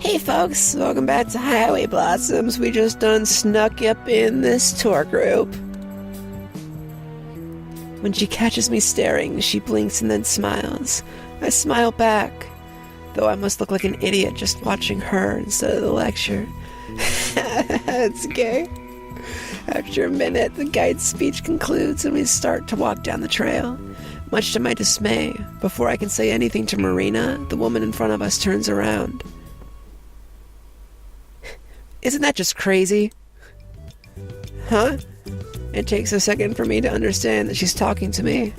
Hey folks, welcome back to Highway Blossoms. We just done snuck up in this tour group. When she catches me staring, she blinks and then smiles. I smile back, though I must look like an idiot just watching her instead of the lecture. It's gay. After a minute, the guide's speech concludes and we start to walk down the trail. Much to my dismay, before I can say anything to Marina, the woman in front of us turns around. Isn't that just crazy? Huh? It takes a second for me to understand that she's talking to me.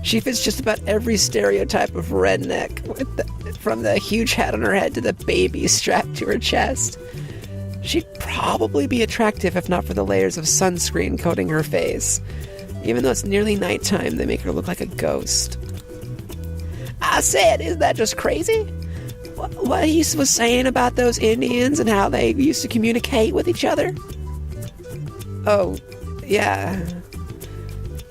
She fits just about every stereotype of redneck, from the huge hat on her head to the baby strapped to her chest. She'd probably be attractive if not for the layers of sunscreen coating her face. Even though it's nearly nighttime, they make her look like a ghost. I said, isn't that just crazy? What he was saying about those Indians and how they used to communicate with each other? Oh, yeah.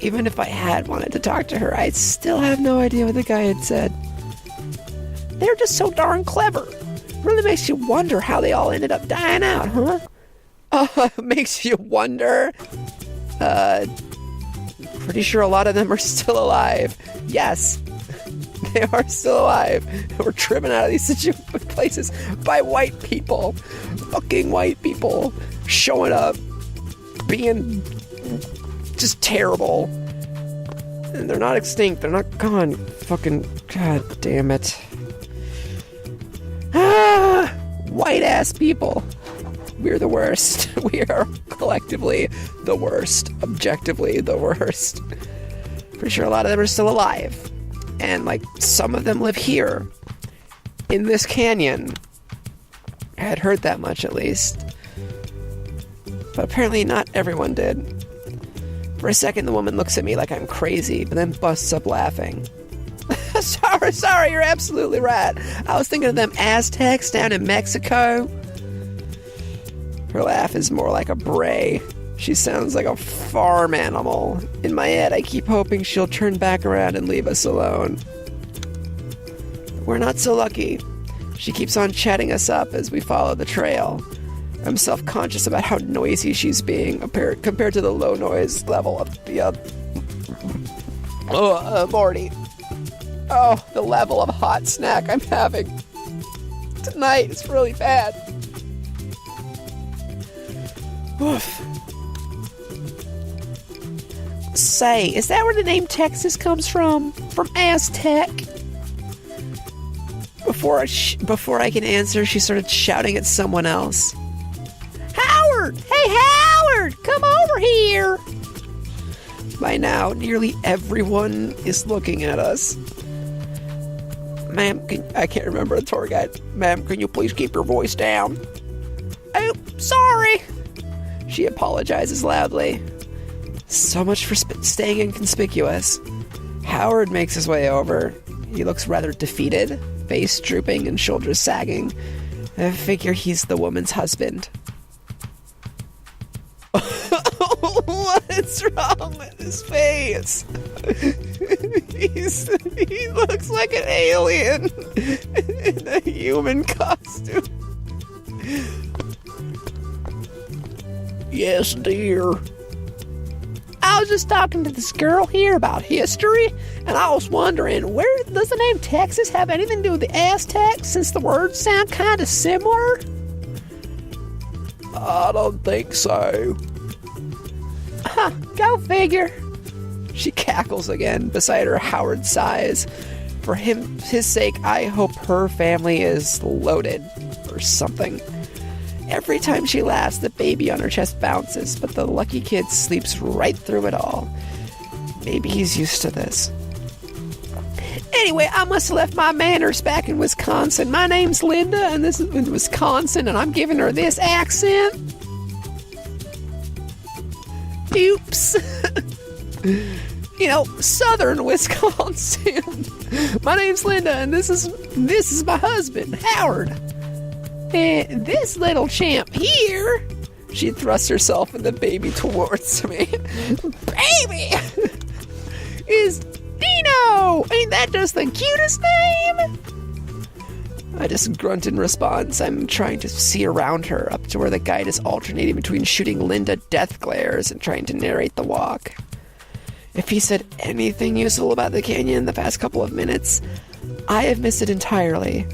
Even if I had wanted to talk to her, I'd still have no idea what the guy had said. They're just so darn clever. Really makes you wonder how they all ended up dying out, huh? Oh, makes you wonder? Pretty sure a lot of them are still alive. Yes. They are still alive. We're driven out of these places by white people. Fucking white people. Showing up. Being just terrible. And they're not extinct. They're not gone. Fucking god damn it. White ass people. We're the worst. We are collectively the worst. Objectively the worst. Pretty sure a lot of them are still alive. And, some of them live here. In this canyon. I had heard that much, at least. But apparently not everyone did. For a second, the woman looks at me like I'm crazy, but then busts up laughing. Sorry, you're absolutely right. I was thinking of them Aztecs down in Mexico. Her laugh is more like a bray. She sounds like a farm animal. In my head, I keep hoping she'll turn back around and leave us alone. We're not so lucky. She keeps on chatting us up as we follow the trail. I'm self-conscious about how noisy she's being compared to the low noise level of the Morty. Oh, the level of hot snack I'm having tonight is really bad. Oof. Say, is that where the name Texas comes from? From Aztec? Before I can answer, she started shouting at someone else. Howard! Hey, Howard! Come over here! By now, nearly everyone is looking at us. Ma'am, I can't remember the tour guide. Ma'am, can you please keep your voice down? Oh, sorry! She apologizes loudly. So much for staying inconspicuous. Howard makes his way over. He looks rather defeated, face drooping and shoulders sagging. I figure he's the woman's husband. What's wrong with his face? He looks like an alien in a human costume. Yes, dear. I was just talking to this girl here about history, and I was wondering, where does the name Texas have anything to do with the Aztecs, since the words sound kind of similar? I don't think so. Huh, go figure. She cackles again beside her Howard sighs. For his sake, I hope her family is loaded or something. Every time she laughs, the baby on her chest bounces, but the lucky kid sleeps right through it all. Maybe he's used to this. Anyway, I must have left my manners back in Wisconsin. My name's Linda, and this is in Wisconsin, and I'm giving her this accent. Oops. Southern Wisconsin. My name's Linda, and this is my husband, Howard. And this little champ here, she thrusts herself and the baby towards me. Baby! Is Dino! Ain't that just the cutest name? I just grunt in response. I'm trying to see around her, up to where the guide is alternating between shooting Linda death glares and trying to narrate the walk. If he said anything useful about the canyon in the past couple of minutes, I have missed it entirely.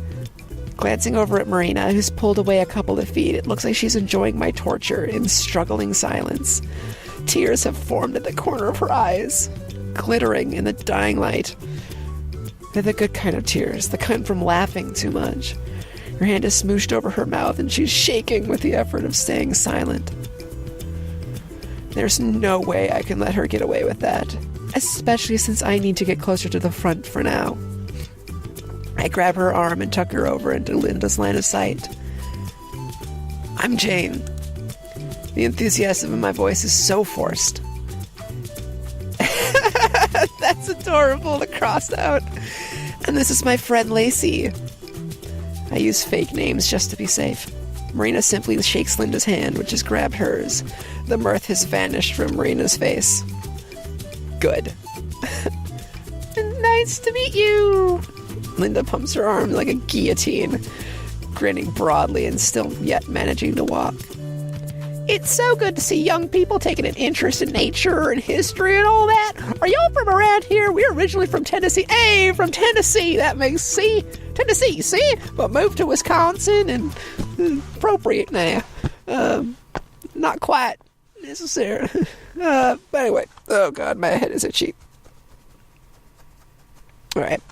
Glancing over at Marina, who's pulled away a couple of feet, it looks like she's enjoying my torture in struggling silence. Tears have formed at the corner of her eyes, glittering in the dying light. They're the good kind of tears, the kind from laughing too much. Her hand is smooshed over her mouth, and she's shaking with the effort of staying silent. There's no way I can let her get away with that, especially since I need to get closer to the front for now. I grab her arm and tuck her over into Linda's line of sight. I'm Jane. The enthusiasm in my voice is so forced. That's adorable to cross out. And this is my friend Lacey. I use fake names just to be safe. Marina simply shakes Linda's hand, which has grabbed hers. The mirth has vanished from Marina's face. Good. Nice to meet you. Linda pumps her arm like a guillotine, grinning broadly and still yet managing to walk. It's so good to see young people taking an interest in nature and history and all that. Are y'all from around here? We're originally from Tennessee. Hey, from Tennessee. That makes Tennessee, see? But moved to Wisconsin and appropriate now. Not quite necessary. But anyway. Oh, God, my head is itchy. All right.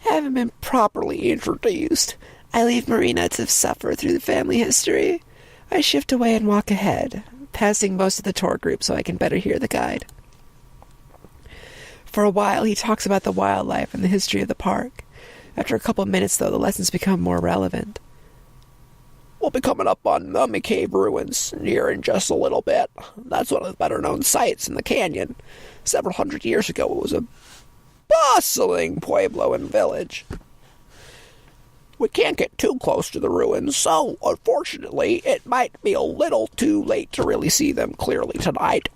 Having been properly introduced, I leave Marina to suffer through the family history. I shift away and walk ahead, passing most of the tour group so I can better hear the guide. For a while, he talks about the wildlife and the history of the park. After a couple of minutes, though, the lessons become more relevant. We'll be coming up on Mummy Cave ruins here in just a little bit. That's one of the better-known sites in the canyon. Several hundred years ago, it was a bustling pueblo and village. We can't get too close to the ruins, so, unfortunately, it might be a little too late to really see them clearly tonight.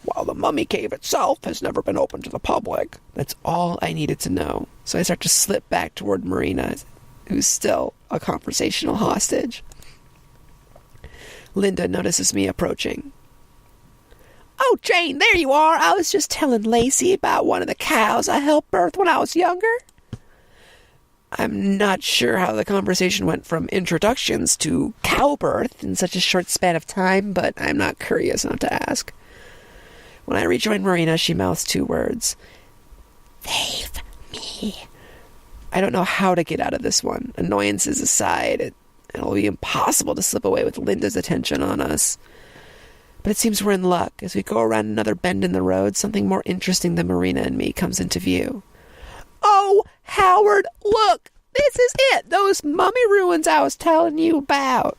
While the Mummy Cave itself has never been open to the public. That's all I needed to know. So I start to slip back toward Marina, who's still a conversational hostage. Linda notices me approaching. Oh, Jane, there you are. I was just telling Lacey about one of the cows I helped birth when I was younger. I'm not sure how the conversation went from introductions to cow birth in such a short span of time, but I'm not curious enough to ask. When I rejoin Marina, she mouths two words. Save me. I don't know how to get out of this one. Annoyances aside, it'll be impossible to slip away with Linda's attention on us. But it seems we're in luck. As we go around another bend in the road, something more interesting than Marina and me comes into view. Oh, Howard, look! This is it! Those mummy ruins I was telling you about.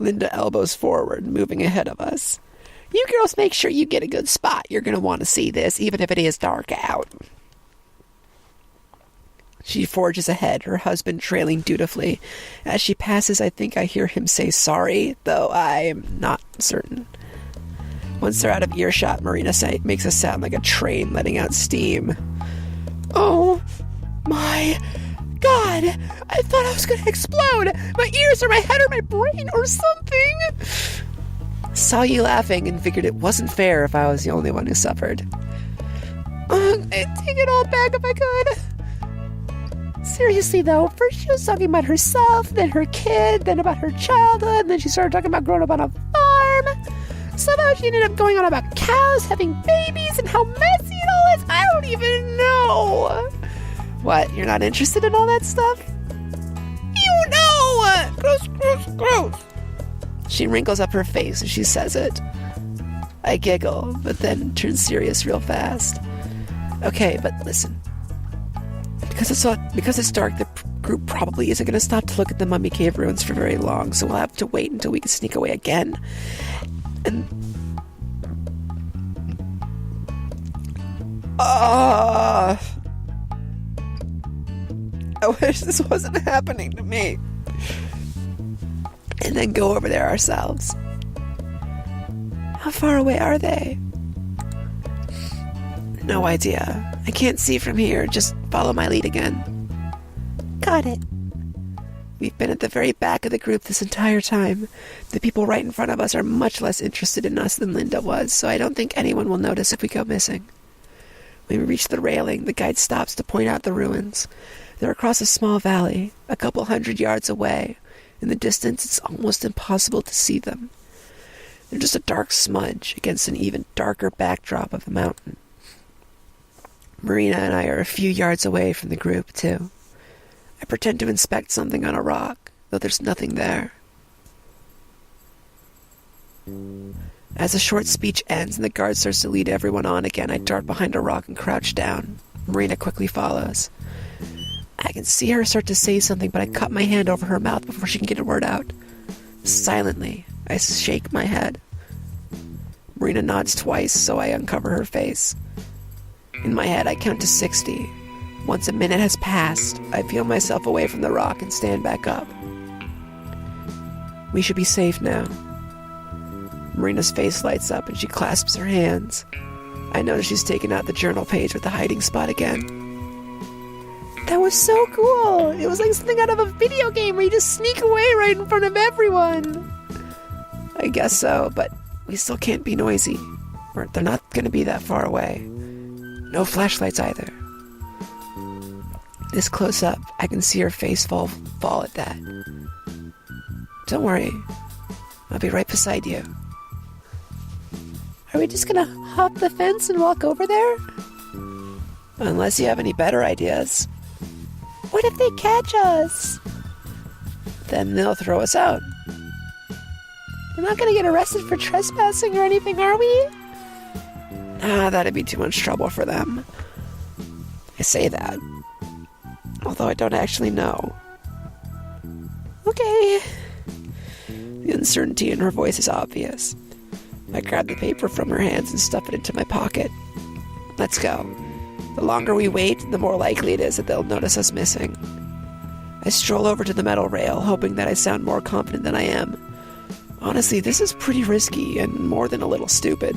Linda elbows forward, moving ahead of us. You girls make sure you get a good spot. You're going to want to see this, even if it is dark out. She forges ahead, her husband trailing dutifully. As she passes, I think I hear him say sorry, though I am not certain. Once they're out of earshot, Marina makes a sound like a train letting out steam. Oh, my God! I thought I was going to explode! My ears or my head or my brain or something! Saw you laughing and figured it wasn't fair if I was the only one who suffered. I'd take it all back if I could. Seriously, though, first she was talking about herself, then her kid, then about her childhood, and then she started talking about growing up on a farm. Somehow she ended up going on about cows having babies and how messy and all this. I don't even know. What, you're not interested in all that stuff? You know! Gross, gross, gross. She wrinkles up her face as she says it. I giggle, but then turn serious real fast. Okay, but listen. Because it's dark, the group probably isn't going to stop to look at the Mummy Cave ruins for very long, so we'll have to wait until we can sneak away again. And... I wish this wasn't happening to me. And then go over there ourselves. How far away are they? No idea. I can't see from here. Just follow my lead again. Got it. We've been at the very back of the group this entire time. The people right in front of us are much less interested in us than Linda was, so I don't think anyone will notice if we go missing. When we reach the railing, the guide stops to point out the ruins. They're across a small valley, a couple 100 yards away. In the distance, it's almost impossible to see them. They're just a dark smudge against an even darker backdrop of the mountain. Marina and I are a few yards away from the group, too. I pretend to inspect something on a rock, though there's nothing there. As the short speech ends and the guard starts to lead everyone on again, I dart behind a rock and crouch down. Marina quickly follows. I can see her start to say something, but I cut my hand over her mouth before she can get a word out. Silently, I shake my head. Marina nods twice, so I uncover her face. In my head, I count to 60. Once a minute has passed, I feel myself away from the rock and stand back up. We should be safe now. Marina's face lights up and she clasps her hands. I notice she's taken out the journal page with the hiding spot again. That was so cool! It was like something out of a video game where you just sneak away right in front of everyone! I guess so, but we still can't be noisy. Or they're not going to be that far away. No flashlights either. This close up, I can see her face fall at that. Don't worry. I'll be right beside you. Are we just gonna hop the fence and walk over there? Unless you have any better ideas. What if they catch us? Then they'll throw us out. We're not gonna get arrested for trespassing or anything, are we? That'd be too much trouble for them. I say that, although I don't actually know. Okay. The uncertainty in her voice is obvious. I grab the paper from her hands and stuff it into my pocket. Let's go. The longer we wait, the more likely it is that they'll notice us missing. I stroll over to the metal rail, hoping that I sound more confident than I am. Honestly, this is pretty risky and more than a little stupid.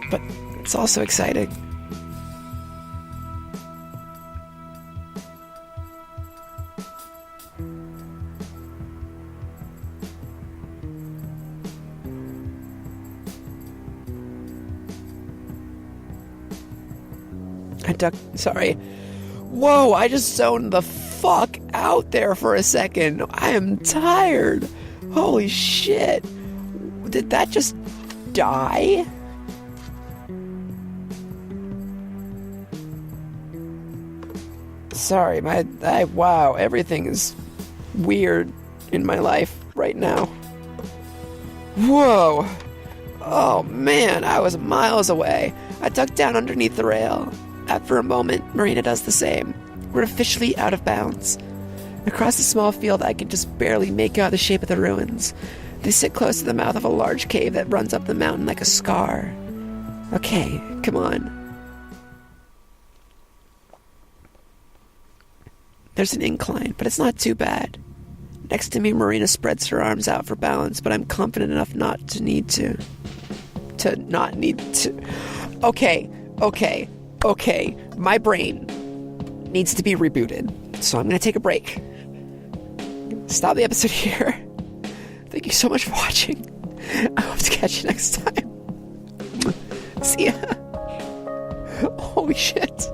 But it's also exciting. Sorry. Whoa, I just zoned the fuck out there for a second. I am tired. Holy shit. Did that just die? Sorry, wow, everything is weird in my life right now. Whoa. Oh man, I was miles away. I ducked down underneath the rail. After a moment, Marina does the same. We're officially out of bounds. Across the small field, I can just barely make out the shape of the ruins. They sit close to the mouth of a large cave that runs up the mountain like a scar. Okay, come on. There's an incline, but it's not too bad. Next to me, Marina spreads her arms out for balance, but I'm confident enough not to need to. Okay. My brain needs to be rebooted, so I'm going to take a break. Stop the episode here. Thank you so much for watching. I hope to catch you next time. See ya. Holy shit.